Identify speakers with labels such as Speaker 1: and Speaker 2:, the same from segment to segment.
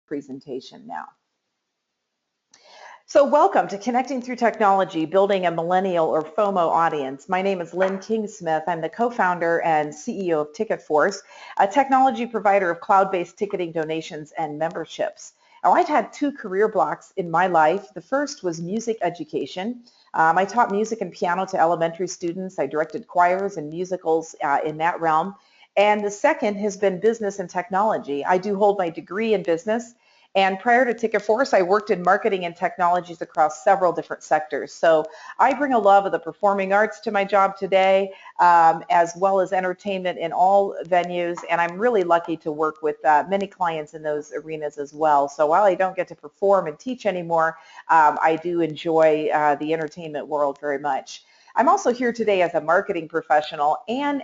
Speaker 1: presentation now. So welcome to Connecting Through Technology, Building a Millennial or FOMO Audience. My name is Lynne King Smith. I'm the co-founder and CEO of TicketForce, a technology provider of cloud-based ticketing donations and memberships. Now, I've had two career blocks in my life. The first was music education. I taught music and piano to elementary students. I directed choirs and musicals in that realm. And the second has been business and technology. I do hold my degree in business. And prior to TicketForce, I worked in marketing and technologies across several different sectors. So I bring a love of the performing arts to my job today, as well as entertainment in all venues. And I'm really lucky to work with many clients in those arenas as well. So while I don't get to perform and teach anymore, I do enjoy the entertainment world very much. I'm also here today as a marketing professional and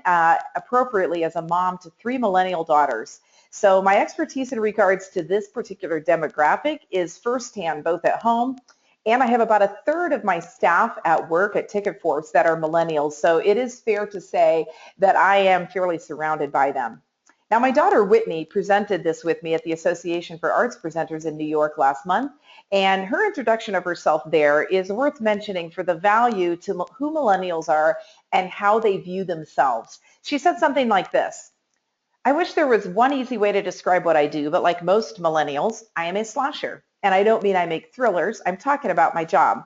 Speaker 1: appropriately as a mom to 3 millennial daughters. So my expertise in regards to this particular demographic is firsthand, both at home, and I have about a third of my staff at work at TicketForce that are millennials. So it is fair to say that I am fairly surrounded by them. Now, my daughter Whitney presented this with me at the Association for Arts Presenters in New York last month, and her introduction of herself there is worth mentioning for the value to who millennials are and how they view themselves. She said something like this: I wish there was one easy way to describe what I do, but like most millennials, I am a slasher. And I don't mean I make thrillers, I'm talking about my job.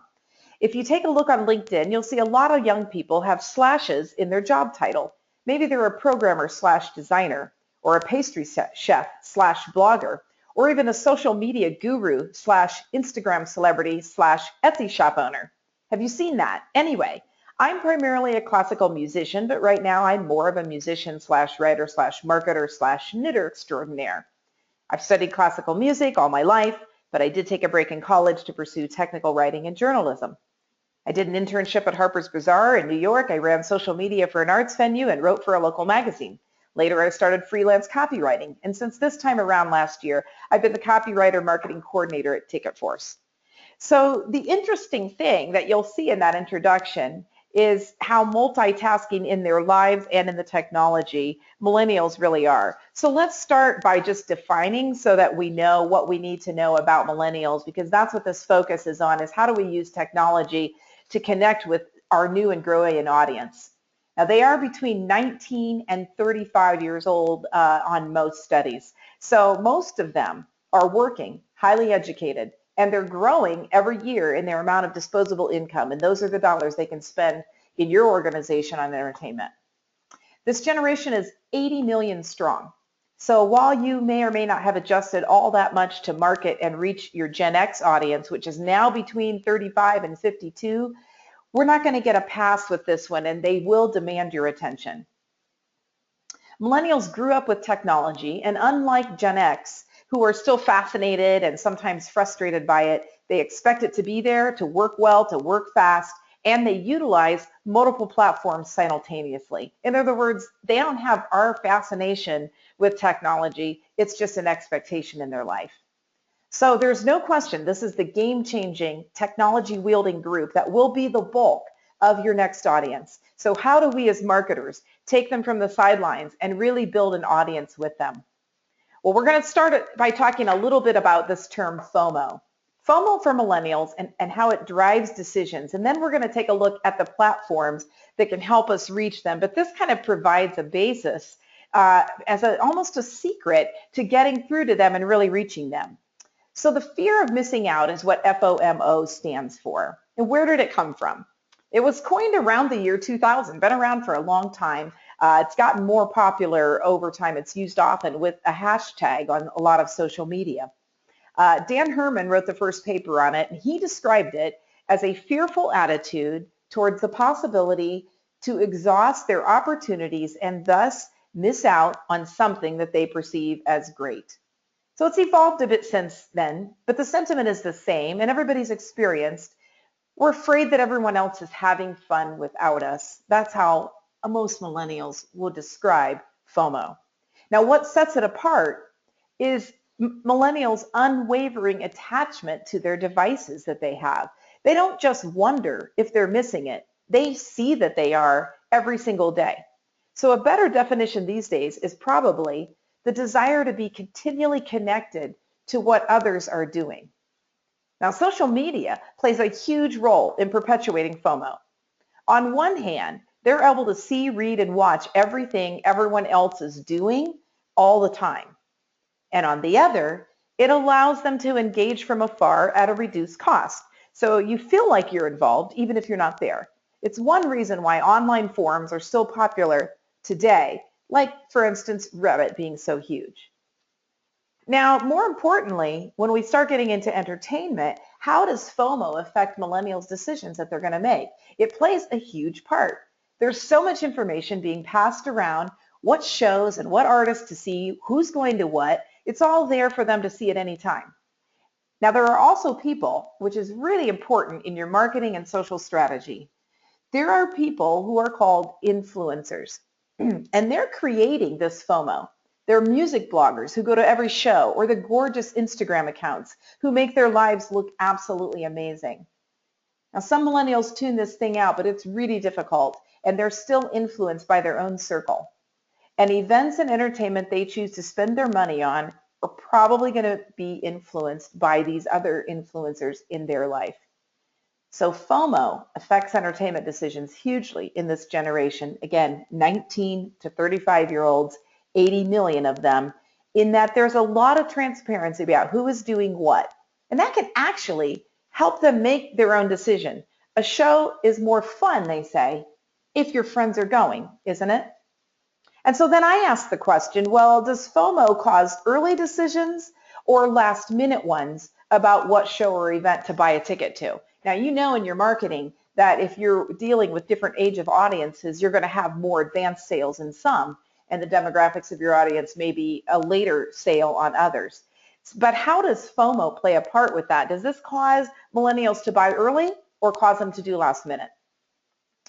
Speaker 1: If you take a look on LinkedIn, you'll see a lot of young people have slashes in their job title. Maybe they're a programmer slash designer, or a pastry chef slash blogger, or even a social media guru slash Instagram celebrity slash Etsy shop owner. Have you seen that? Anyway, I'm primarily a classical musician, but right now I'm more of a musician slash writer slash marketer slash knitter extraordinaire. I've studied classical music all my life, but I did take a break in college to pursue technical writing and journalism. I did an internship at Harper's Bazaar in New York. I ran social media for an arts venue and wrote for a local magazine. Later, I started freelance copywriting, and since this time around last year, I've been the copywriter marketing coordinator at TicketForce. So the interesting thing that you'll see in that introduction is how multitasking in their lives and in the technology millennials really are. So let's start by just defining so that we know what we need to know about millennials, because that's what this focus is on, is how do we use technology to connect with our new and growing audience. Now, they are between 19 and 35 years old on most studies. So most of them are working, highly educated, and they're growing every year in their amount of disposable income, and those are the dollars they can spend in your organization on entertainment. This generation is 80 million strong. So while you may or may not have adjusted all that much to market and reach your Gen X audience, which is now between 35 and 52, we're not going to get a pass with this one, and they will demand your attention. Millennials grew up with technology, and unlike Gen X, who are still fascinated and sometimes frustrated by it, they expect it to be there, to work well, to work fast, and they utilize multiple platforms simultaneously. In other words, they don't have our fascination with technology, it's just an expectation in their life. So there's no question, this is the game-changing, technology-wielding group that will be the bulk of your next audience. So how do we as marketers take them from the sidelines and really build an audience with them? Well, we're going to start by talking a little bit about this term FOMO. FOMO for millennials and how it drives decisions. And then we're going to take a look at the platforms that can help us reach them. But this kind of provides a basis as almost a secret to getting through to them and really reaching them. So the fear of missing out is what FOMO stands for. And where did it come from? It was coined around the year 2000, been around for a long time. It's gotten more popular over time. It's used often with a hashtag on a lot of social media. Dan Herman wrote the first paper on it, and he described it as a fearful attitude towards the possibility to exhaust their opportunities and thus miss out on something that they perceive as great. So it's evolved a bit since then, but the sentiment is the same, and everybody's experienced. We're afraid that everyone else is having fun without us. That's how most millennials will describe FOMO. Now, what sets it apart is millennials' unwavering attachment to their devices that they have. They don't just wonder if they're missing it. They see that they are every single day. So a better definition these days is probably the desire to be continually connected to what others are doing. Now, social media plays a huge role in perpetuating FOMO. On one hand, they're able to see, read, and watch everything everyone else is doing all the time. And on the other, it allows them to engage from afar at a reduced cost. So you feel like you're involved even if you're not there. It's one reason why online forums are so popular today, like, for instance, Reddit being so huge. Now, more importantly, when we start getting into entertainment, how does FOMO affect millennials' decisions that they're going to make? It plays a huge part. There's so much information being passed around, what shows and what artists to see, who's going to what. It's all there for them to see at any time. Now, there are also people, which is really important in your marketing and social strategy. There are people who are called influencers, and they're creating this FOMO. They're music bloggers who go to every show, or the gorgeous Instagram accounts who make their lives look absolutely amazing. Now, some millennials tune this thing out, but it's really difficult, and they're still influenced by their own circle. And events and entertainment they choose to spend their money on are probably going to be influenced by these other influencers in their life. So FOMO affects entertainment decisions hugely in this generation. Again, 19 to 35-year-olds, 80 million of them, in that there's a lot of transparency about who is doing what. And that can actually help them make their own decision. A show is more fun, they say, if your friends are going, isn't it? And so then I ask the question, well, does FOMO cause early decisions or last minute ones about what show or event to buy a ticket to? Now, you know in your marketing that if you're dealing with different age of audiences, you're going to have more advanced sales in some, and the demographics of your audience may be a later sale on others. But how does FOMO play a part with that? Does this cause millennials to buy early or cause them to do last minute?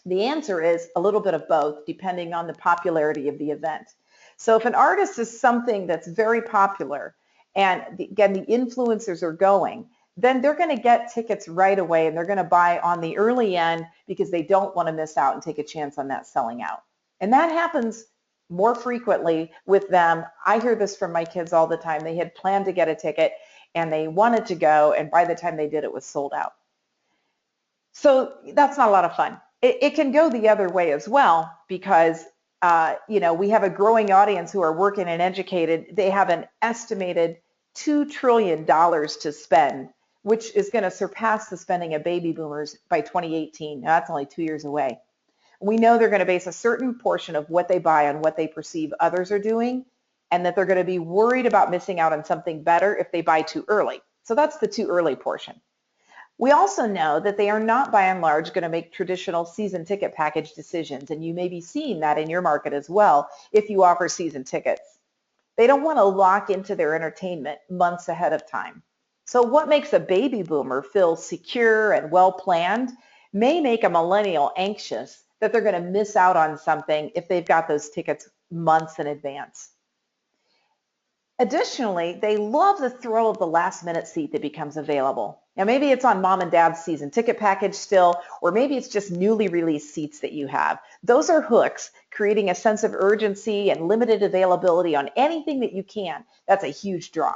Speaker 1: The answer is a little bit of both, depending on the popularity of the event. So if an artist is something that's very popular, and again, the influencers are going, then they're going to get tickets right away, and they're going to buy on the early end because they don't want to miss out and take a chance on that selling out. And that happens more frequently with them. I hear this from my kids all the time. They had planned to get a ticket and they wanted to go, and by the time they did, it was sold out. So that's not a lot of fun. It can go the other way as well because we have a growing audience who are working and educated. They have an estimated $2 trillion to spend, which is going to surpass the spending of baby boomers by 2018. Now, that's only 2 years away. We know they're going to base a certain portion of what they buy on what they perceive others are doing, and that they're going to be worried about missing out on something better if they buy too early. So that's the too early portion. We also know that they are not, by and large, going to make traditional season ticket package decisions, and you may be seeing that in your market as well if you offer season tickets. They don't want to lock into their entertainment months ahead of time. So what makes a baby boomer feel secure and well-planned may make a millennial anxious that they're going to miss out on something if they've got those tickets months in advance. Additionally, they love the thrill of the last minute seat that becomes available. Now, maybe it's on mom and dad's season ticket package still, or maybe it's just newly released seats that you have. Those are hooks, creating a sense of urgency and limited availability on anything that you can. That's a huge draw.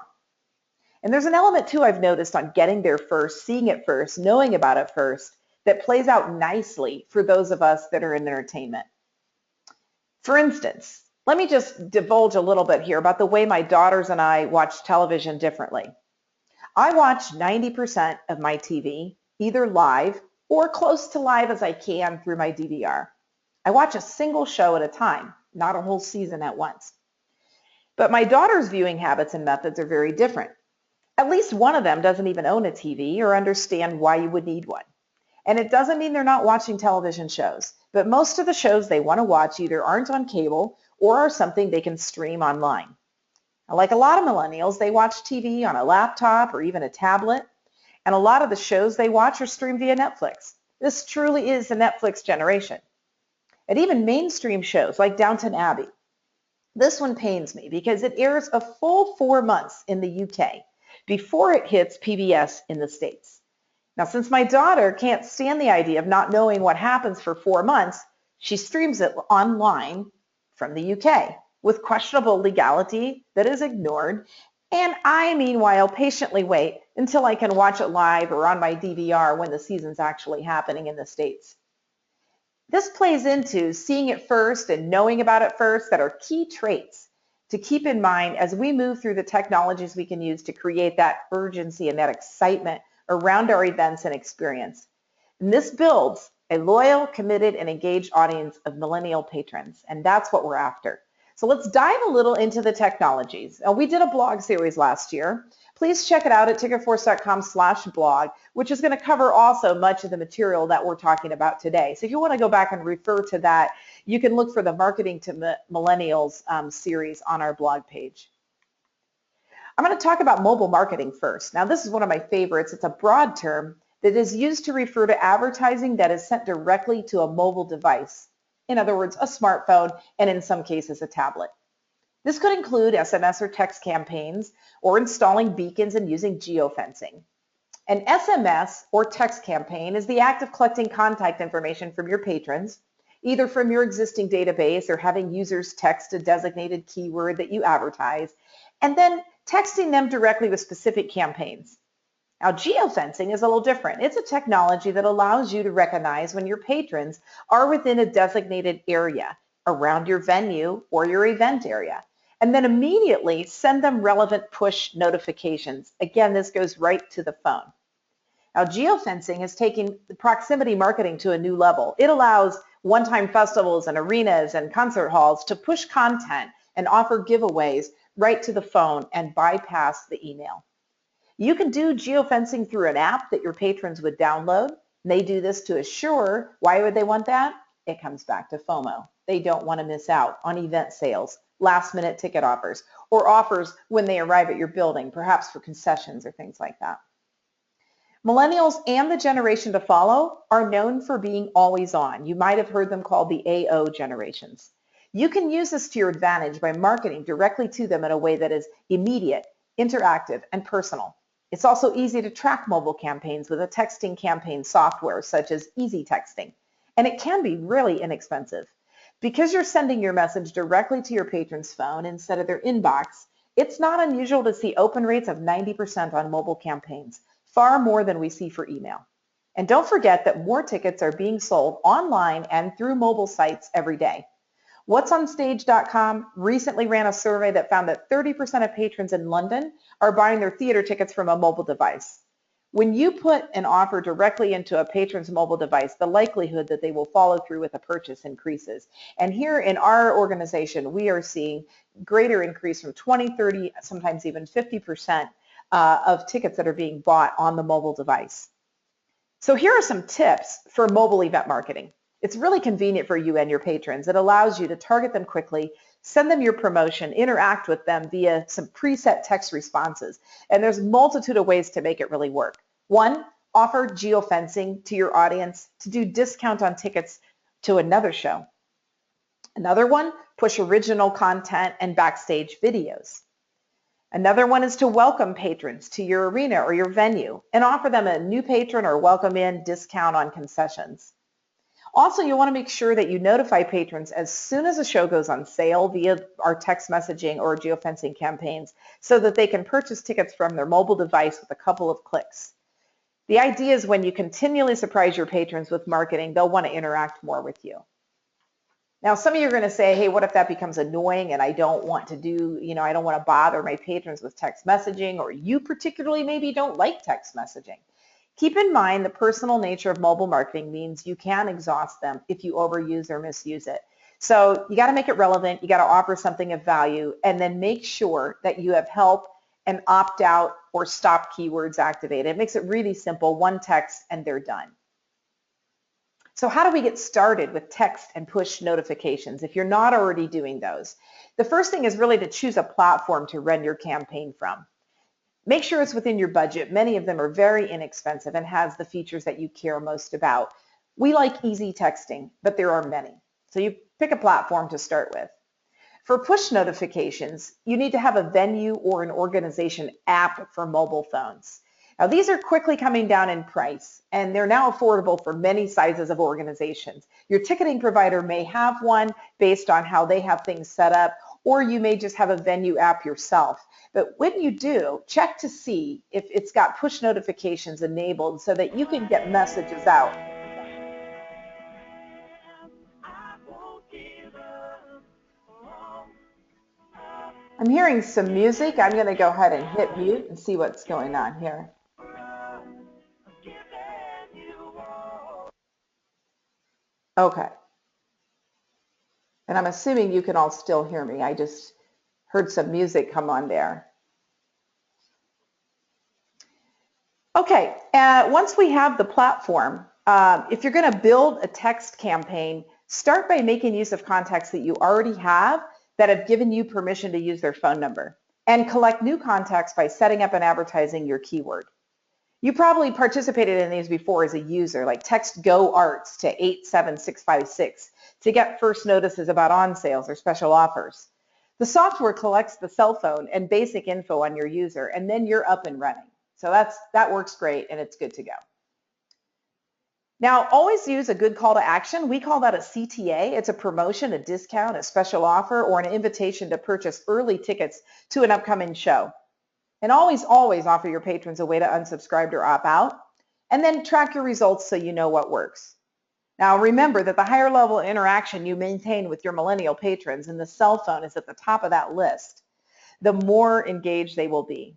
Speaker 1: And there's an element too I've noticed on getting there first, seeing it first, knowing about it first, that plays out nicely for those of us that are in entertainment. For instance, let me just divulge a little bit here about the way my daughters and I watch television differently. I watch 90% of my TV either live or close to live as I can through my DVR. I watch a single show at a time, not a whole season at once. But my daughter's viewing habits and methods are very different. At least one of them doesn't even own a TV or understand why you would need one. And it doesn't mean they're not watching television shows, but most of the shows they want to watch either aren't on cable or are something they can stream online. Now, like a lot of millennials, they watch TV on a laptop or even a tablet, and a lot of the shows they watch are streamed via Netflix. This truly is the Netflix generation. And even mainstream shows like Downton Abbey. This one pains me because it airs a full 4 months in the UK before it hits PBS in the States. Now, since my daughter can't stand the idea of not knowing what happens for 4 months, she streams it online from the UK with questionable legality that is ignored, And I, meanwhile, patiently wait until I can watch it live or on my DVR when the season's actually happening in the States. This plays into seeing it first and knowing about it first that are key traits to keep in mind as we move through the technologies we can use to create that urgency and that excitement around our events and experience. And this builds a loyal, committed, and engaged audience of millennial patrons, and that's what we're after. So let's dive a little into the technologies. Now, we did a blog series last year. Please check it out at ticketforce.com/blog, which is going to cover also much of the material that we're talking about today. So if you want to go back and refer to that, you can look for the Marketing to Millennials series on our blog page. I'm going to talk about mobile marketing first. Now, this is one of my favorites. It's a broad term that is used to refer to advertising that is sent directly to a mobile device. In other words, a smartphone, and in some cases, a tablet. This could include SMS or text campaigns, or installing beacons and using geofencing. An SMS or text campaign is the act of collecting contact information from your patrons, either from your existing database or having users text a designated keyword that you advertise, and then texting them directly with specific campaigns. Now, geofencing is a little different. It's a technology that allows you to recognize when your patrons are within a designated area around your venue or your event area, and then immediately send them relevant push notifications. Again, this goes right to the phone. Now, geofencing is taking proximity marketing to a new level. It allows one-time festivals and arenas and concert halls to push content and offer giveaways right to the phone and bypass the email. You can do geofencing through an app that your patrons would download. They do this to assure, why would they want that? It comes back to FOMO. They don't want to miss out on event sales, last-minute ticket offers, or offers when they arrive at your building, perhaps for concessions or things like that. Millennials and the generation to follow are known for being always on. You might have heard them called the AO generations. You can use this to your advantage by marketing directly to them in a way that is immediate, interactive, and personal. It's also easy to track mobile campaigns with a texting campaign software such as Easy Texting, and it can be really inexpensive. Because you're sending your message directly to your patron's phone instead of their inbox, it's not unusual to see open rates of 90% on mobile campaigns, far more than we see for email. And don't forget that more tickets are being sold online and through mobile sites every day. What'sonstage.com recently ran a survey that found that 30% of patrons in London are buying their theater tickets from a mobile device. When you put an offer directly into a patron's mobile device, the likelihood that they will follow through with a purchase increases. And here in our organization, we are seeing greater increase from 20, 30, sometimes even 50% of tickets that are being bought on the mobile device. So here are some tips for mobile event marketing. It's really convenient for you and your patrons. It allows you to target them quickly, send them your promotion, interact with them via some preset text responses. And there's a multitude of ways to make it really work. One, offer geofencing to your audience to do discount on tickets to another show. Another one, push original content and backstage videos. Another one is to welcome patrons to your arena or your venue and offer them a new patron or welcome in discount on concessions. Also, you want to make sure that you notify patrons as soon as a show goes on sale via our text messaging or geofencing campaigns so that they can purchase tickets from their mobile device with a couple of clicks. The idea is when you continually surprise your patrons with marketing, they'll want to interact more with you. Now, some of you are going to say, hey, what if that becomes annoying and I don't want to do, I don't want to bother my patrons with text messaging, or you particularly maybe don't like text messaging. Keep in mind the personal nature of mobile marketing means you can exhaust them if you overuse or misuse it. So you got to make it relevant, you got to offer something of value, and then make sure that you have help and opt out or stop keywords activated. It makes it really simple, one text and they're done. So how do we get started with text and push notifications if you're not already doing those? The first thing is really to choose a platform to run your campaign from. Make sure it's within your budget. Many of them are very inexpensive and has the features that you care most about. We like easy texting, but there are many. So you pick a platform to start with. For push notifications, you need to have a venue or an organization app for mobile phones. Now, these are quickly coming down in price, and they're now affordable for many sizes of organizations. Your ticketing provider may have one based on how they have things set up, or you may just have a venue app yourself. But when you do, check to see if it's got push notifications enabled so that you can get messages out. I'm hearing some music. I'm going to go ahead and hit mute and see what's going on here. Okay. And I'm assuming you can all still hear me. I just heard some music come on there. Okay, once we have the platform, if you're going to build a text campaign, start by making use of contacts that you already have that have given you permission to use their phone number, and collect new contacts by setting up and advertising your keyword. You probably participated in these before as a user, like text Go Arts to 87656 to get first notices about on sales or special offers. The software collects the cell phone and basic info on your user, and then you're up and running. So that works great, and it's good to go. Now, always use a good call to action. We call that a CTA. It's a promotion, a discount, a special offer, or an invitation to purchase early tickets to an upcoming show. And always offer your patrons a way to unsubscribe or opt out, and then track your results so you know what works. Now, remember that the higher level interaction you maintain with your millennial patrons, and the cell phone is at the top of that list, the more engaged they will be.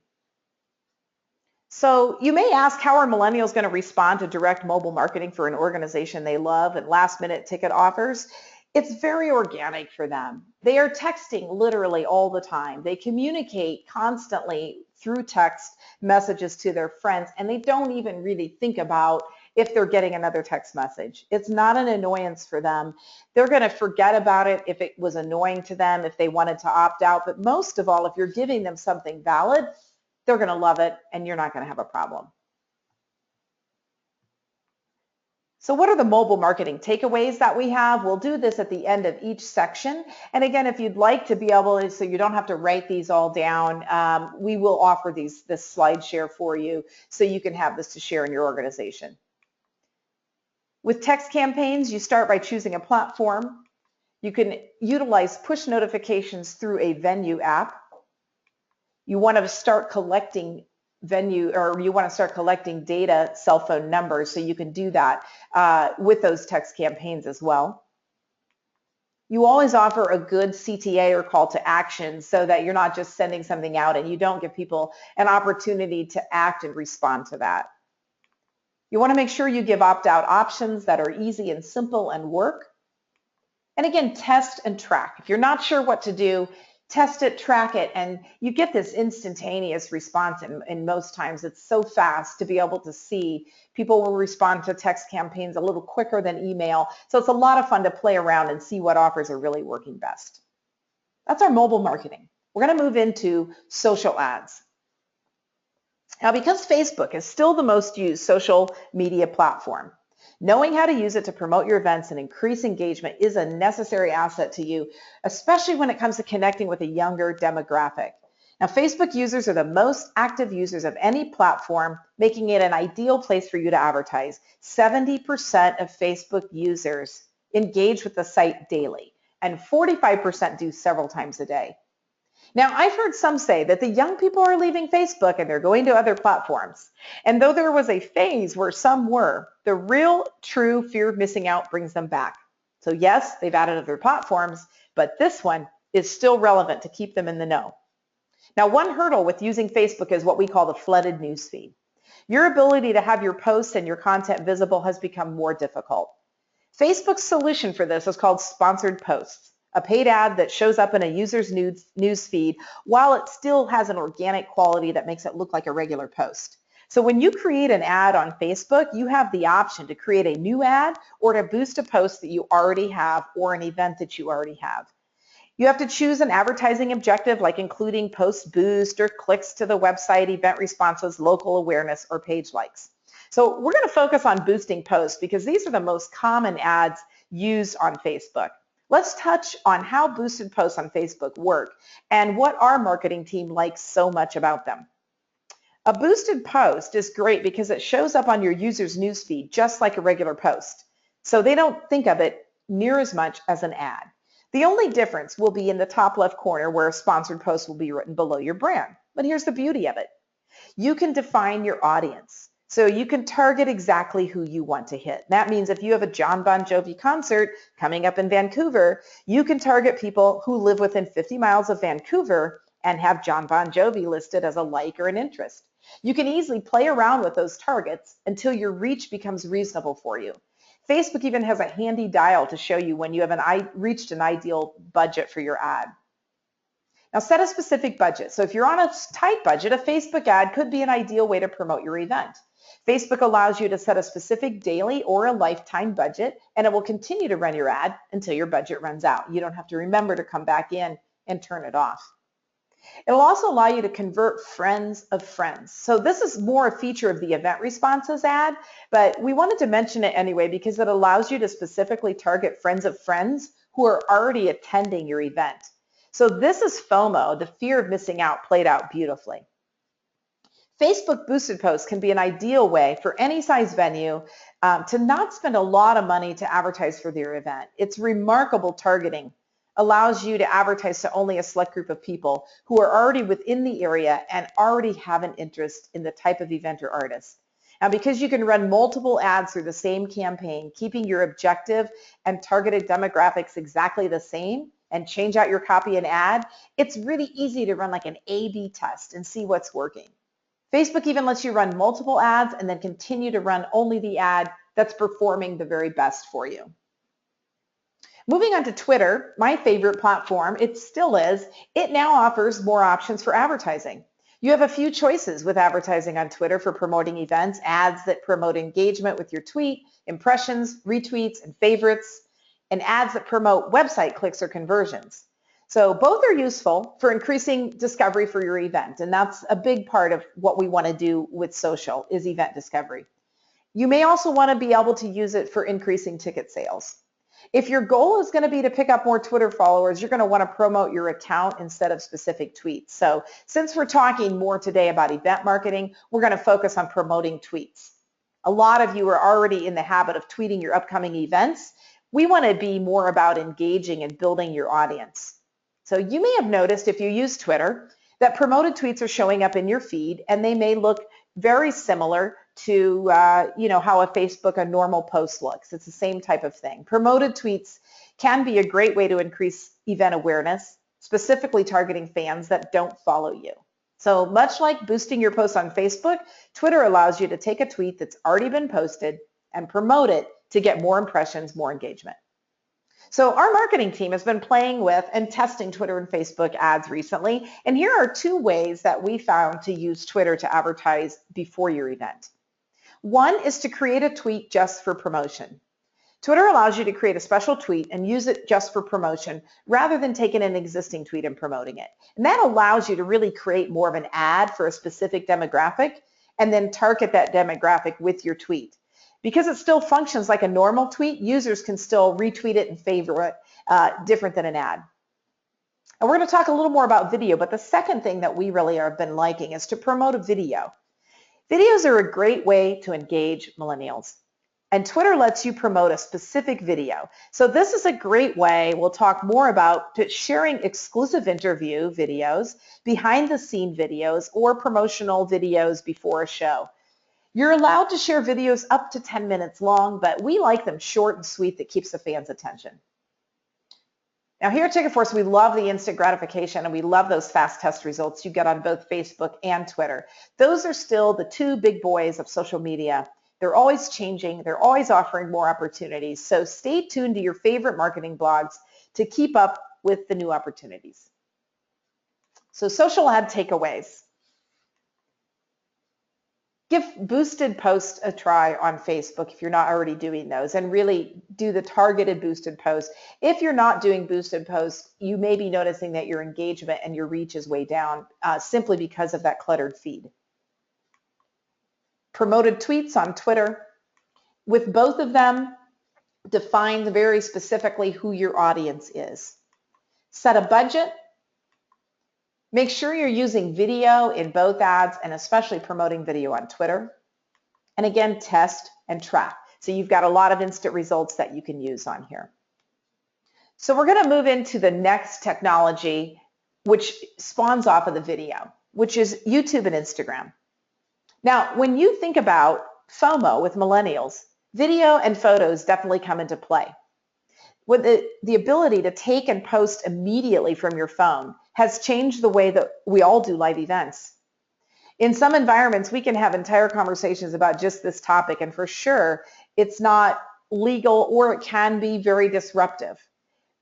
Speaker 1: So you may ask, how are millennials going to respond to direct mobile marketing for an organization they love and last-minute ticket offers? It's very organic for them. They are texting literally all the time. They communicate constantly through text messages to their friends, and they don't even really think about if they're getting another text message. It's not an annoyance for them. They're going to forget about it if it was annoying to them, if they wanted to opt out. But most of all, if you're giving them something valid, they're going to love it, and you're not going to have a problem. So what are the mobile marketing takeaways that we have? We'll do this at the end of each section. And again, if you'd like to be able to, so you don't have to write these all down, we will offer this slide share for you so you can have this to share in your organization. With text campaigns, you start by choosing a platform. You can utilize push notifications through a venue app. You want to start collecting data, cell phone numbers, so you can do that with those text campaigns as well. You always offer a good CTA or call to action so that you're not just sending something out and you don't give people an opportunity to act and respond to that. You want to make sure you give opt-out options that are easy and simple and work. And again, test and track. If you're not sure what to do, test it, track it, and you get this instantaneous response. And most times it's so fast to be able to see people will respond to text campaigns a little quicker than email. So it's a lot of fun to play around and see what offers are really working best. That's our mobile marketing. We're going to move into social ads. Now, because Facebook is still the most used social media platform, knowing how to use it to promote your events and increase engagement is a necessary asset to you, especially when it comes to connecting with a younger demographic. Now, Facebook users are the most active users of any platform, making it an ideal place for you to advertise. 70% of Facebook users engage with the site daily, and 45% do several times a day. Now, I've heard some say that the young people are leaving Facebook and they're going to other platforms. And though there was a phase where some were, the real true fear of missing out brings them back. So yes, they've added other platforms, but this one is still relevant to keep them in the know. Now, one hurdle with using Facebook is what we call the flooded newsfeed. Your ability to have your posts and your content visible has become more difficult. Facebook's solution for this is called sponsored posts, a paid ad that shows up in a user's news feed while it still has an organic quality that makes it look like a regular post. So when you create an ad on Facebook, you have the option to create a new ad or to boost a post that you already have or an event that you already have. You have to choose an advertising objective like including post boost or clicks to the website, event responses, local awareness, or page likes. So we're going to focus on boosting posts because these are the most common ads used on Facebook. Let's touch on how boosted posts on Facebook work and what our marketing team likes so much about them. A boosted post is great because it shows up on your user's newsfeed just like a regular post. So they don't think of it near as much as an ad. The only difference will be in the top left corner where a sponsored post will be written below your brand. But here's the beauty of it. You can define your audience. So you can target exactly who you want to hit. That means if you have a John Bon Jovi concert coming up in Vancouver, you can target people who live within 50 miles of Vancouver and have John Bon Jovi listed as a like or an interest. You can easily play around with those targets until your reach becomes reasonable for you. Facebook even has a handy dial to show you when you have reached an ideal budget for your ad. Now set a specific budget. So if you're on a tight budget, a Facebook ad could be an ideal way to promote your event. Facebook allows you to set a specific daily or a lifetime budget, and it will continue to run your ad until your budget runs out. You don't have to remember to come back in and turn it off. It will also allow you to convert friends of friends. So this is more a feature of the event responses ad, but we wanted to mention it anyway because it allows you to specifically target friends of friends who are already attending your event. So this is FOMO, the fear of missing out, played out beautifully. Facebook boosted posts can be an ideal way for any size venue to not spend a lot of money to advertise for their event. It's remarkable targeting. Allows you to advertise to only a select group of people who are already within the area and already have an interest in the type of event or artist. Now, because you can run multiple ads through the same campaign, keeping your objective and targeted demographics exactly the same, and change out your copy and ad, it's really easy to run like an A/B test and see what's working. Facebook even lets you run multiple ads and then continue to run only the ad that's performing the very best for you. Moving on to Twitter, my favorite platform, it still is, it now offers more options for advertising. You have a few choices with advertising on Twitter for promoting events, ads that promote engagement with your tweet, impressions, retweets, and favorites, and ads that promote website clicks or conversions. So both are useful for increasing discovery for your event, and that's a big part of what we want to do with social is event discovery. You may also want to be able to use it for increasing ticket sales. If your goal is going to be to pick up more Twitter followers, you're going to want to promote your account instead of specific tweets. So since we're talking more today about event marketing, we're going to focus on promoting tweets. A lot of you are already in the habit of tweeting your upcoming events. We want to be more about engaging and building your audience. So you may have noticed if you use Twitter that promoted tweets are showing up in your feed, and they may look very similar to how a normal post looks. It's the same type of thing. Promoted tweets can be a great way to increase event awareness, specifically targeting fans that don't follow you. So much like boosting your post on Facebook, Twitter allows you to take a tweet that's already been posted and promote it to get more impressions, more engagement. So our marketing team has been playing with and testing Twitter and Facebook ads recently, and here are two ways that we found to use Twitter to advertise before your event. One is to create a tweet just for promotion. Twitter allows you to create a special tweet and use it just for promotion rather than taking an existing tweet and promoting it. And that allows you to really create more of an ad for a specific demographic and then target that demographic with your tweet. Because it still functions like a normal tweet, users can still retweet it and favorite it different than an ad. And we're going to talk a little more about video, but the second thing that we really have been liking is to promote a video. Videos are a great way to engage millennials. And Twitter lets you promote a specific video. So this is a great way, we'll talk more about sharing exclusive interview videos, behind the scene videos, or promotional videos before a show. You're allowed to share videos up to 10 minutes long, but we like them short and sweet that keeps the fans' attention. Now here at TicketForce, we love the instant gratification and we love those fast test results you get on both Facebook and Twitter. Those are still the two big boys of social media. They're always changing. They're always offering more opportunities. So stay tuned to your favorite marketing blogs to keep up with the new opportunities. So social ad takeaways. Give boosted posts a try on Facebook if you're not already doing those, and really do the targeted boosted posts. If you're not doing boosted posts, you may be noticing that your engagement and your reach is way down simply because of that cluttered feed. Promoted tweets on Twitter. With both of them, define very specifically who your audience is. Set a budget. Make sure you're using video in both ads and especially promoting video on Twitter. And again, test and track. So you've got a lot of instant results that you can use on here. So we're going to move into the next technology, which spawns off of the video, which is YouTube and Instagram. Now, when you think about FOMO with millennials, video and photos definitely come into play. With the ability to take and post immediately from your phone has changed the way that we all do live events. In some environments, we can have entire conversations about just this topic, and for sure, it's not legal or it can be very disruptive.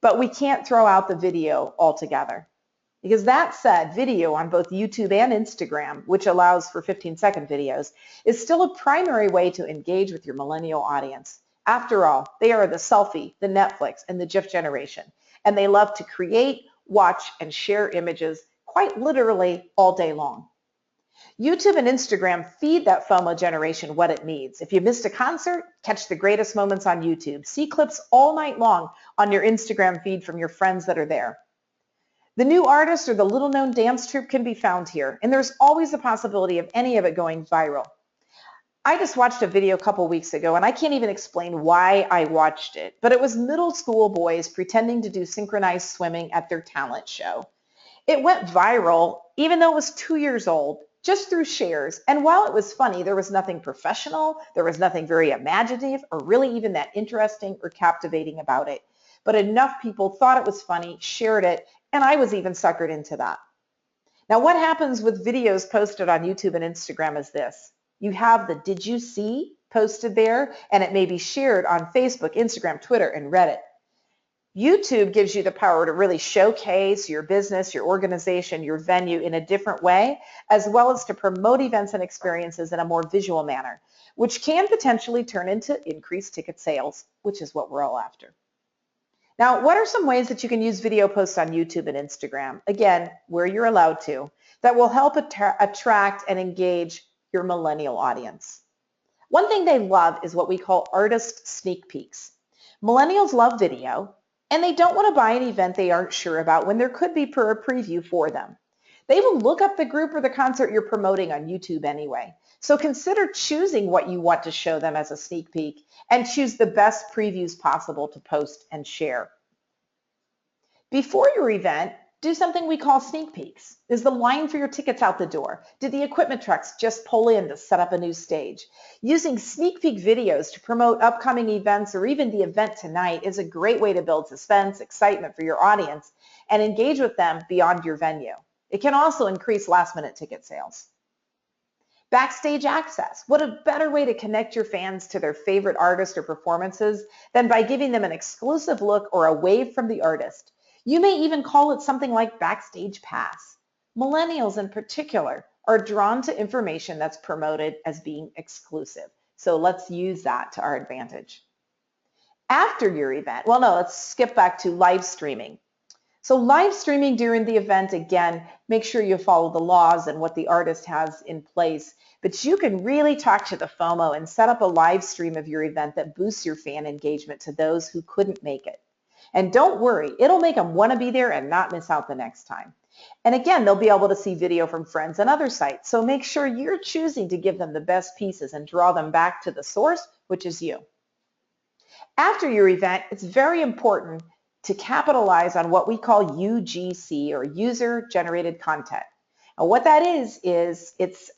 Speaker 1: But we can't throw out the video altogether. Because that said, video on both YouTube and Instagram, which allows for 15-second videos, is still a primary way to engage with your millennial audience. After all, they are the selfie, the Netflix, and the GIF generation, and they love to create, watch, and share images quite literally all day long. YouTube and Instagram feed that FOMO generation what it needs. If you missed a concert, catch the greatest moments on YouTube. See clips all night long on your Instagram feed from your friends that are there. The new artist or the little-known dance troupe can be found here, and there's always the possibility of any of it going viral. I just watched a video a couple weeks ago, and I can't even explain why I watched it, but it was middle school boys pretending to do synchronized swimming at their talent show. It went viral, even though it was 2 years old, just through shares. And while it was funny, there was nothing professional, there was nothing very imaginative, or really even that interesting or captivating about it. But enough people thought it was funny, shared it, and I was even suckered into that. Now, what happens with videos posted on YouTube and Instagram is this. You have the "Did you see?" posted there, and it may be shared on Facebook, Instagram, Twitter, and Reddit. YouTube gives you the power to really showcase your business, your organization, your venue in a different way, as well as to promote events and experiences in a more visual manner, which can potentially turn into increased ticket sales, which is what we're all after. Now, what are some ways that you can use video posts on YouTube and Instagram, again, where you're allowed to, that will help attract and engage your millennial audience? One thing they love is what we call artist sneak peeks. Millennials love video, and they don't want to buy an event they aren't sure about when there could be a preview for them. They will look up the group or the concert you're promoting on YouTube anyway. So consider choosing what you want to show them as a sneak peek and choose the best previews possible to post and share. Before your event, do something we call sneak peeks. Is the line for your tickets out the door? Did the equipment trucks just pull in to set up a new stage? Using sneak peek videos to promote upcoming events or even the event tonight is a great way to build suspense, excitement for your audience, and engage with them beyond your venue. It can also increase last-minute ticket sales. Backstage access. What a better way to connect your fans to their favorite artist or performances than by giving them an exclusive look or a wave from the artist. You may even call it something like Backstage Pass. Millennials in particular are drawn to information that's promoted as being exclusive. So let's use that to our advantage. After your event, let's skip back to live streaming. So live streaming during the event, again, make sure you follow the laws and what the artist has in place. But you can really talk to the FOMO and set up a live stream of your event that boosts your fan engagement to those who couldn't make it. And don't worry, it'll make them want to be there and not miss out the next time. And again, they'll be able to see video from friends and other sites. So make sure you're choosing to give them the best pieces and draw them back to the source, which is you. After your event, it's very important to capitalize on what we call UGC, or user-generated content. And what that is it's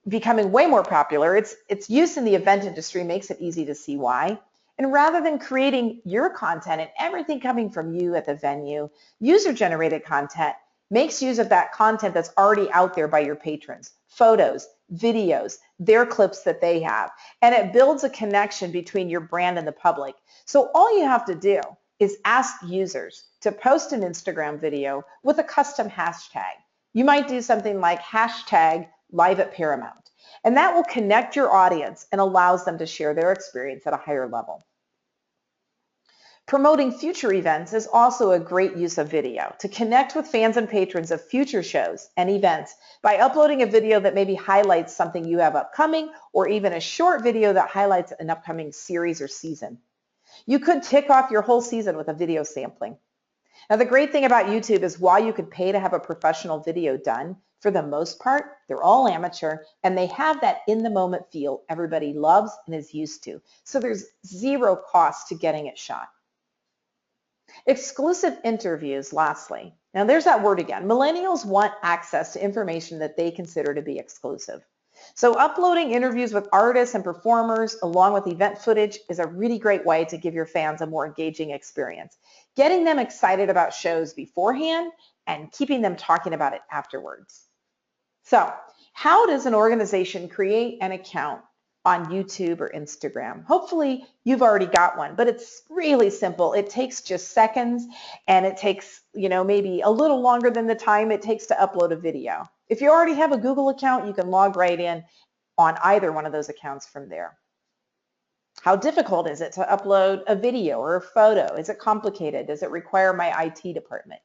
Speaker 1: becoming way more popular. Its use in the event industry makes it easy to see why. And rather than creating your content and everything coming from you at the venue, user-generated content makes use of that content that's already out there by your patrons. Photos, videos, their clips that they have. And it builds a connection between your brand and the public. So all you have to do is ask users to post an Instagram video with a custom hashtag. You might do something like hashtag live at Paramount. And that will connect your audience and allows them to share their experience at a higher level. Promoting future events is also a great use of video to connect with fans and patrons of future shows and events by uploading a video that maybe highlights something you have upcoming, or even a short video that highlights an upcoming series or season. You could tick off your whole season with a video sampling. Now, the great thing about YouTube is while you could pay to have a professional video done, for the most part, they're all amateur, and they have that in-the-moment feel everybody loves and is used to. So there's zero cost to getting it shot. Exclusive interviews, lastly. Now there's that word again. Millennials want access to information that they consider to be exclusive. So uploading interviews with artists and performers along with event footage is a really great way to give your fans a more engaging experience. Getting them excited about shows beforehand and keeping them talking about it afterwards. So how does an organization create an account on YouTube or Instagram? Hopefully you've already got one, but it's really simple. It takes just seconds, and it takes, maybe a little longer than the time it takes to upload a video. If you already have a Google account, you can log right in on either one of those accounts from there. How difficult is it to upload a video or a photo? Is it complicated? Does it require my IT department?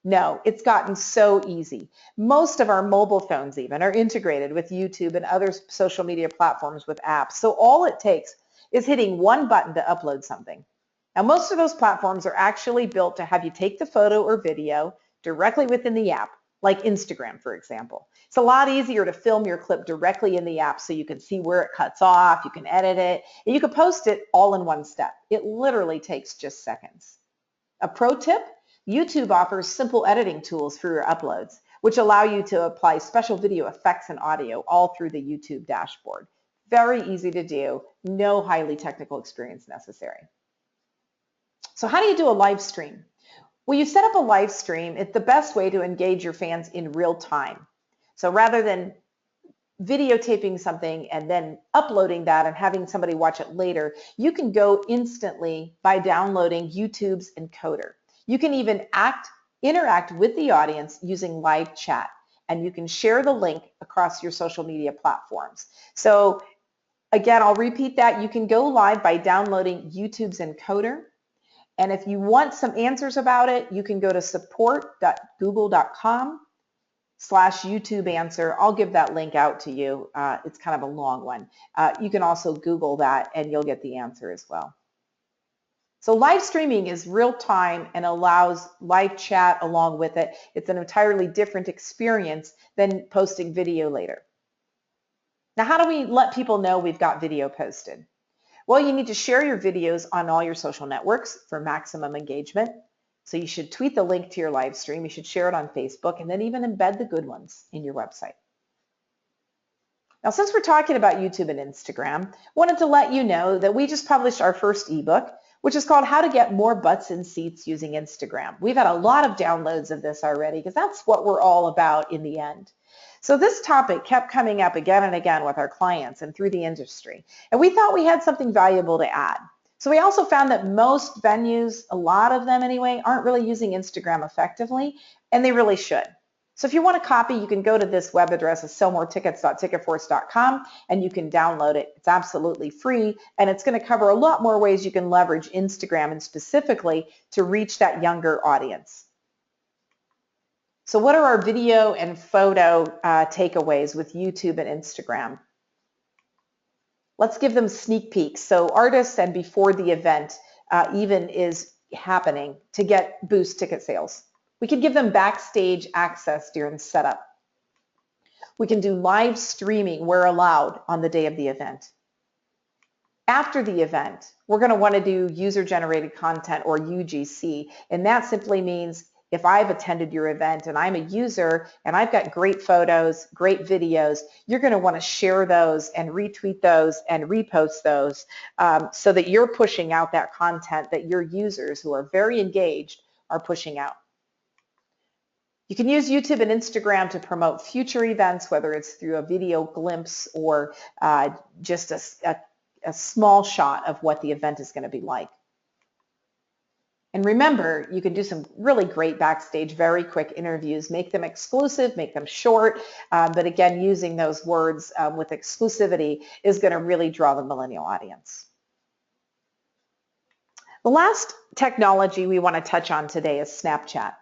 Speaker 1: No, it's gotten so easy. Most of our mobile phones even are integrated with YouTube and other social media platforms with apps. So all it takes is hitting one button to upload something. Now, most of those platforms are actually built to have you take the photo or video directly within the app, like Instagram, for example. It's a lot easier to film your clip directly in the app so you can see where it cuts off, you can edit it, and you can post it all in one step. It literally takes just seconds. A pro tip: YouTube offers simple editing tools for your uploads, which allow you to apply special video effects and audio all through the YouTube dashboard. Very easy to do, no highly technical experience necessary. So how do you do a live stream? Well, you set up a live stream. It's the best way to engage your fans in real time. So rather than videotaping something and then uploading that and having somebody watch it later, you can go instantly by downloading YouTube's encoder. You can even interact with the audience using live chat, and you can share the link across your social media platforms. So again, I'll repeat that. You can go live by downloading YouTube's encoder. And if you want some answers about it, you can go to support.google.com/YouTube answer. I'll give that link out to you. It's kind of a long one. You can also Google that and you'll get the answer as well. So live streaming is real time and allows live chat along with it. It's an entirely different experience than posting video later. Now, how do we let people know we've got video posted? Well, you need to share your videos on all your social networks for maximum engagement. So you should tweet the link to your live stream. You should share it on Facebook, and then even embed the good ones in your website. Now, since we're talking about YouTube and Instagram, I wanted to let you know that we just published our first ebook, which is called How to Get More Butts in Seats Using Instagram. We've had a lot of downloads of this already because that's what we're all about in the end. So this topic kept coming up again and again with our clients and through the industry, and we thought we had something valuable to add. So we also found that most venues, a lot of them anyway, aren't really using Instagram effectively, and they really should. So if you want a copy, you can go to this web address, sellmoretickets.ticketforce.com, and you can download it. It's absolutely free, and it's going to cover a lot more ways you can leverage Instagram and specifically to reach that younger audience. So what are our video and photo takeaways with YouTube and Instagram? Let's give them sneak peeks. So artists and before the event even is happening to boost ticket sales. We can give them backstage access during setup. We can do live streaming where allowed on the day of the event. After the event, we're going to want to do user-generated content or UGC, and that simply means if I've attended your event and I'm a user and I've got great photos, great videos, you're going to want to share those and retweet those and repost those so that you're pushing out that content that your users who are very engaged are pushing out. You can use YouTube and Instagram to promote future events, whether it's through a video glimpse or just a small shot of what the event is going to be like. And remember, you can do some really great backstage, very quick interviews, make them exclusive, make them short, but again, using those words with exclusivity is going to really draw the millennial audience. The last technology we want to touch on today is Snapchat.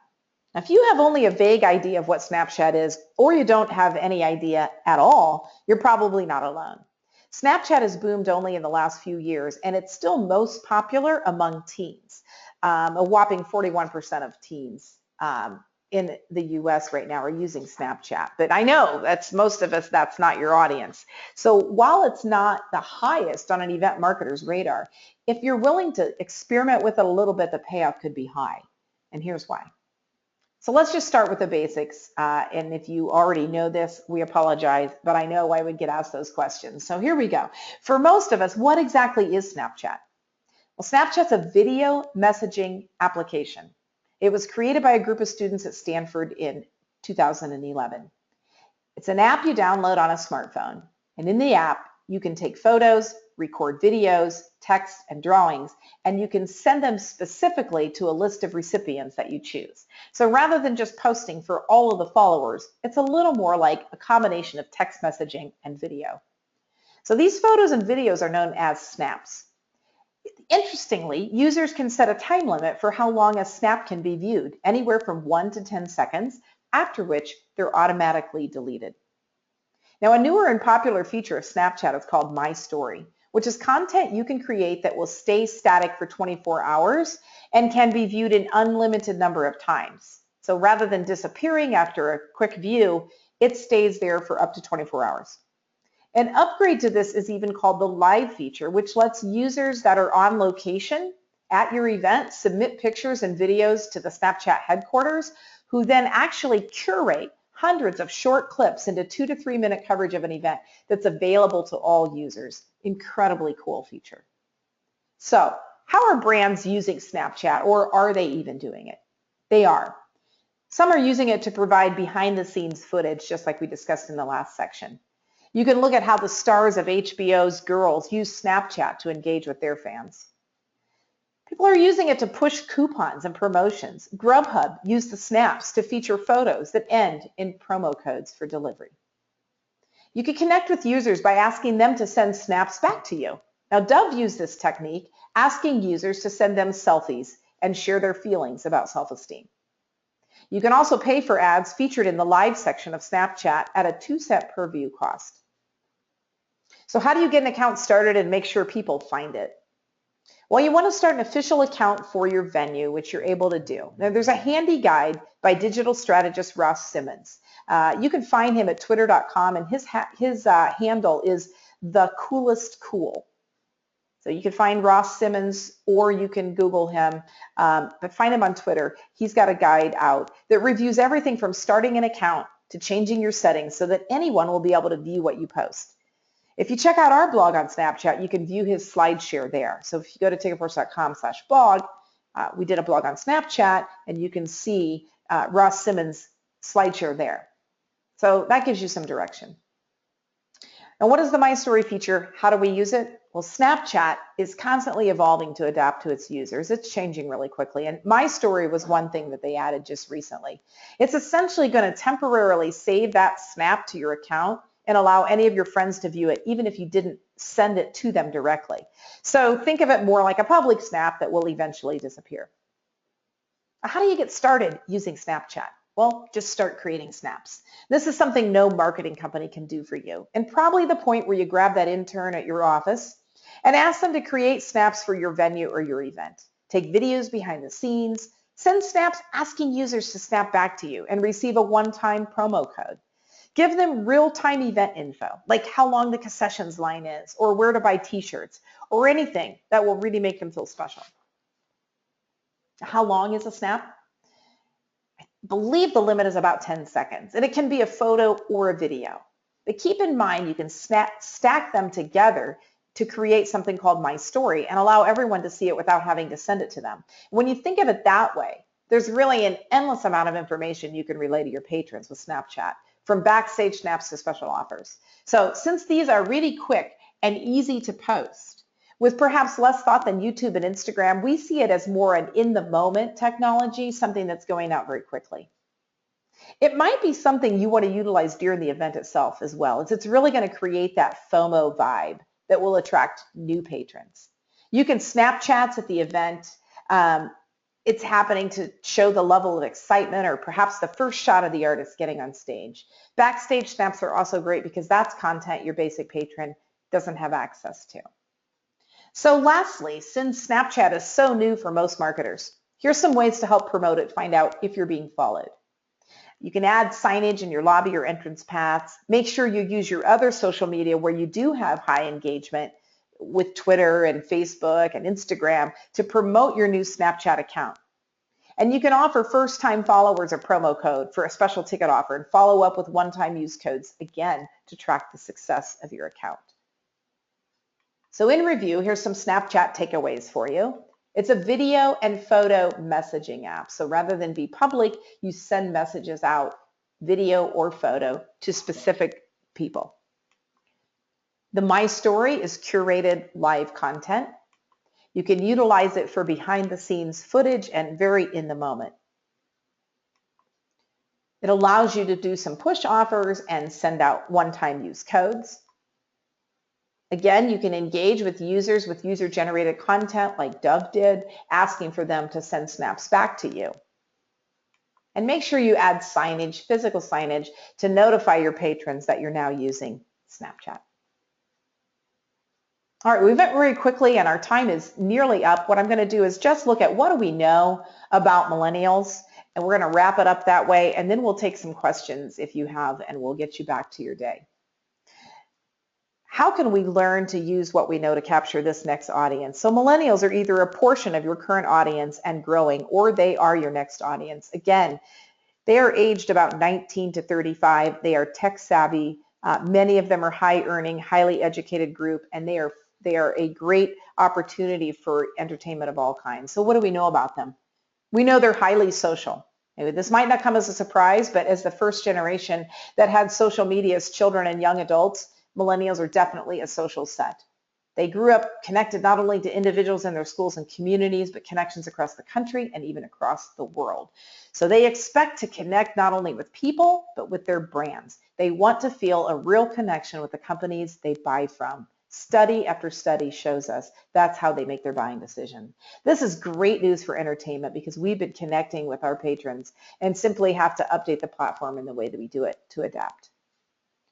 Speaker 1: Now, if you have only a vague idea of what Snapchat is, or you don't have any idea at all, you're probably not alone. Snapchat has boomed only in the last few years, and it's still most popular among teens. A whopping 41% of teens in the US right now are using Snapchat, but I know that's most of us, that's not your audience. So while it's not the highest on an event marketer's radar, if you're willing to experiment with it a little bit, the payoff could be high. And here's why. So let's just start with the basics. And if you already know this, we apologize, but I know I would get asked those questions. So here we go. For most of us, what exactly is Snapchat? Well, Snapchat's a video messaging application. It was created by a group of students at Stanford in 2011. It's an app you download on a smartphone. And in the app, you can take photos, record videos, text, and drawings, and you can send them specifically to a list of recipients that you choose. So rather than just posting for all of the followers, it's a little more like a combination of text messaging and video. So these photos and videos are known as snaps. Interestingly, users can set a time limit for how long a snap can be viewed, anywhere from 1 to 10 seconds, after which they're automatically deleted. Now, a newer and popular feature of Snapchat is called My Story, which is content you can create that will stay static for 24 hours and can be viewed an unlimited number of times. So rather than disappearing after a quick view, it stays there for up to 24 hours. An upgrade to this is even called the Live feature, which lets users that are on location at your event submit pictures and videos to the Snapchat headquarters, who then actually curate hundreds of short clips into 2 to 3 minute coverage of an event that's available to all users. Incredibly cool feature. So, how are brands using Snapchat, or are they even doing it? They are. Some are using it to provide behind the scenes footage, just like we discussed in the last section. You can look at how the stars of HBO's Girls use Snapchat to engage with their fans. People are using it to push coupons and promotions. Grubhub used the snaps to feature photos that end in promo codes for delivery. You can connect with users by asking them to send snaps back to you. Now, Dove used this technique, asking users to send them selfies and share their feelings about self-esteem. You can also pay for ads featured in the Live section of Snapchat at a 2-cent per view cost. So how do you get an account started and make sure people find it? Well, you want to start an official account for your venue, which you're able to do. Now, there's a handy guide by digital strategist Ross Simmons. You can find him at twitter.com, and his handle is #thecoolestcool. So you can find Ross Simmons, or you can Google him, but find him on Twitter. He's got a guide out that reviews everything from starting an account to changing your settings so that anyone will be able to view what you post. If you check out our blog on Snapchat, you can view his SlideShare there. So if you go to TicketForce.com/blog, we did a blog on Snapchat, and you can see Ross Simmons' SlideShare there. So that gives you some direction. Now, what is the My Story feature? How do we use it? Well, Snapchat is constantly evolving to adapt to its users. It's changing really quickly, and My Story was one thing that they added just recently. It's essentially going to temporarily save that snap to your account and allow any of your friends to view it, even if you didn't send it to them directly. So think of it more like a public snap that will eventually disappear. How do you get started using Snapchat? Well, just start creating snaps. This is something no marketing company can do for you, and probably the point where you grab that intern at your office and ask them to create snaps for your venue or your event. Take videos behind the scenes, send snaps asking users to snap back to you, and receive a one-time promo code. Give them real-time event info, like how long the concessions line is, or where to buy t-shirts, or anything that will really make them feel special. How long is a snap? I believe the limit is about 10 seconds, and it can be a photo or a video. But keep in mind, you can stack them together to create something called My Story and allow everyone to see it without having to send it to them. When you think of it that way, there's really an endless amount of information you can relay to your patrons with Snapchat, from backstage snaps to special offers. So since these are really quick and easy to post, with perhaps less thought than YouTube and Instagram, we see it as more an in-the-moment technology, something that's going out very quickly. It might be something you want to utilize during the event itself as well, as it's really going to create that FOMO vibe that will attract new patrons. You can snap chats at the event. It's happening to show the level of excitement, or perhaps the first shot of the artist getting on stage. Backstage snaps are also great because that's content your basic patron doesn't have access to. So lastly, since Snapchat is so new for most marketers, here's some ways to help promote it, find out if you're being followed. You can add signage in your lobby or entrance paths. Make sure you use your other social media where you do have high engagement with Twitter and Facebook and Instagram to promote your new Snapchat account. And you can offer first-time followers a promo code for a special ticket offer and follow up with one-time use codes, again, to track the success of your account. So in review, here's some Snapchat takeaways for you. It's a video and photo messaging app. So rather than be public, you send messages out, video or photo, to specific people. The My Story is curated live content. You can utilize it for behind-the-scenes footage and very in the moment. It allows you to do some push offers and send out one-time use codes. Again, you can engage with users with user-generated content like Doug did, asking for them to send snaps back to you. And make sure you add signage, physical signage, to notify your patrons that you're now using Snapchat. All right, we went very quickly and our time is nearly up. What I'm going to do is just look at what do we know about millennials, and we're going to wrap it up that way, and then we'll take some questions if you have, and we'll get you back to your day. How can we learn to use what we know to capture this next audience? So millennials are either a portion of your current audience and growing, or they are your next audience. Again, they are aged about 19 to 35. They are tech savvy. Many of them are high earning, highly educated group, and they are a great opportunity for entertainment of all kinds. So what do we know about them? We know they're highly social. Maybe this might not come as a surprise, but as the first generation that had social media as children and young adults, millennials are definitely a social set. They grew up connected not only to individuals in their schools and communities, but connections across the country and even across the world. So they expect to connect not only with people, but with their brands. They want to feel a real connection with the companies they buy from. Study after study shows us that's how they make their buying decision. This is great news for entertainment because we've been connecting with our patrons and simply have to update the platform in the way that we do it to adapt.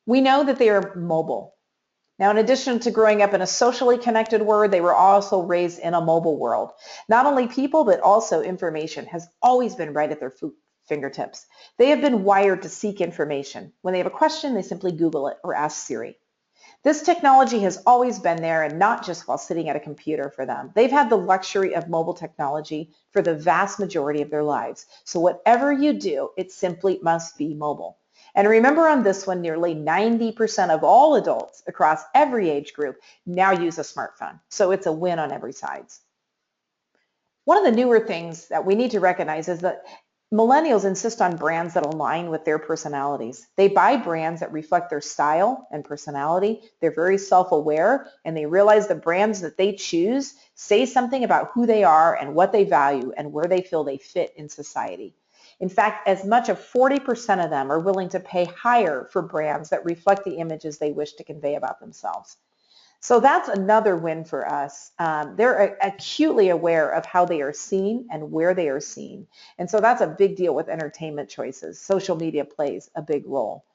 Speaker 1: We know that they are mobile. Now, in addition to growing up in a socially connected world, they were also raised in a mobile world. Not only people, but also information has always been right at their fingertips. They have been wired to seek information. When they have a question, they simply Google it or ask Siri. This technology has always been there, and not just while sitting at a computer for them. They've had the luxury of mobile technology for the vast majority of their lives. So whatever you do, it simply must be mobile. And remember on this one, nearly 90% of all adults across every age group now use a smartphone. So it's a win on every side. One of the newer things that we need to recognize is that millennials insist on brands that align with their personalities. They buy brands that reflect their style and personality. They're very self-aware, and they realize the brands that they choose say something about who they are and what they value and where they feel they fit in society. In fact, as much as 40% of them are willing to pay higher for brands that reflect the images they wish to convey about themselves. So that's another win for us. They're acutely aware of how they are seen and where they are seen. And so that's a big deal with entertainment choices. Social media plays a big role.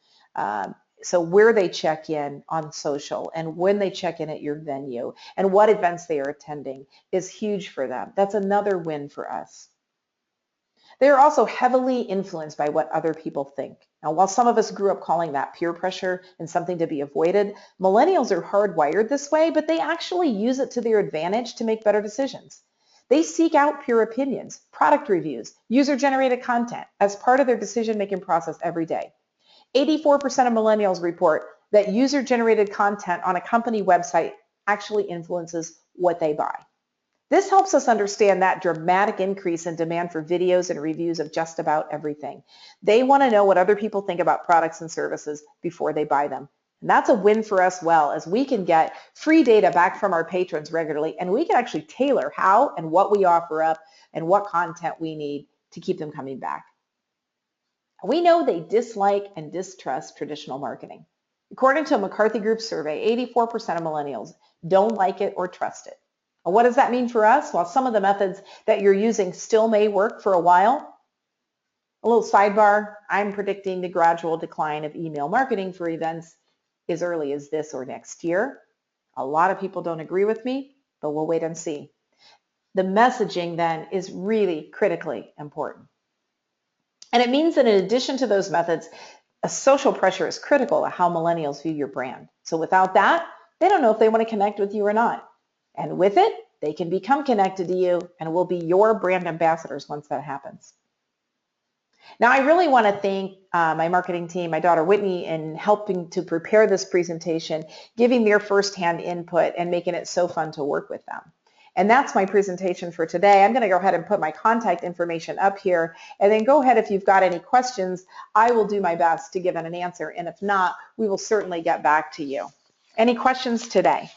Speaker 1: So where they check in on social and when they check in at your venue and what events they are attending is huge for them. That's another win for us. They are also heavily influenced by what other people think. Now, while some of us grew up calling that peer pressure and something to be avoided, millennials are hardwired this way, but they actually use it to their advantage to make better decisions. They seek out peer opinions, product reviews, user-generated content as part of their decision-making process every day. 84% of millennials report that user-generated content on a company website actually influences what they buy. This helps us understand that dramatic increase in demand for videos and reviews of just about everything. They want to know what other people think about products and services before they buy them. And that's a win for us well, as we can get free data back from our patrons regularly, and we can actually tailor how and what we offer up and what content we need to keep them coming back. We know they dislike and distrust traditional marketing. According to a McCarthy Group survey, 84% of millennials don't like it or trust it. What does that mean for us? Well, some of the methods that you're using still may work for a while. A little sidebar, I'm predicting the gradual decline of email marketing for events as early as this or next year. A lot of people don't agree with me, but we'll wait and see. The messaging then is really critically important. And it means that in addition to those methods, a social pressure is critical to how millennials view your brand. So without that, they don't know if they want to connect with you or not. And with it, they can become connected to you and will be your brand ambassadors once that happens. Now, I really want to thank my marketing team, my daughter Whitney, in helping to prepare this presentation, giving their firsthand input and making it so fun to work with them. And that's my presentation for today. I'm going to go ahead and put my contact information up here, and then go ahead if you've got any questions. I will do my best to give an answer, and if not, we will certainly get back to you. Any questions today?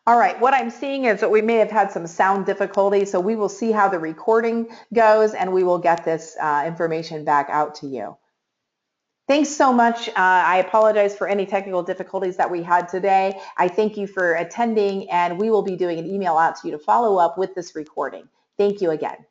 Speaker 1: All right, what I'm seeing is that we may have had some sound difficulty, so we will see how the recording goes, and we will get this information back out to you. Thanks so much. I apologize for any technical difficulties that we had today. I thank you for attending, and we will be doing an email out to you to follow up with this recording. Thank you again.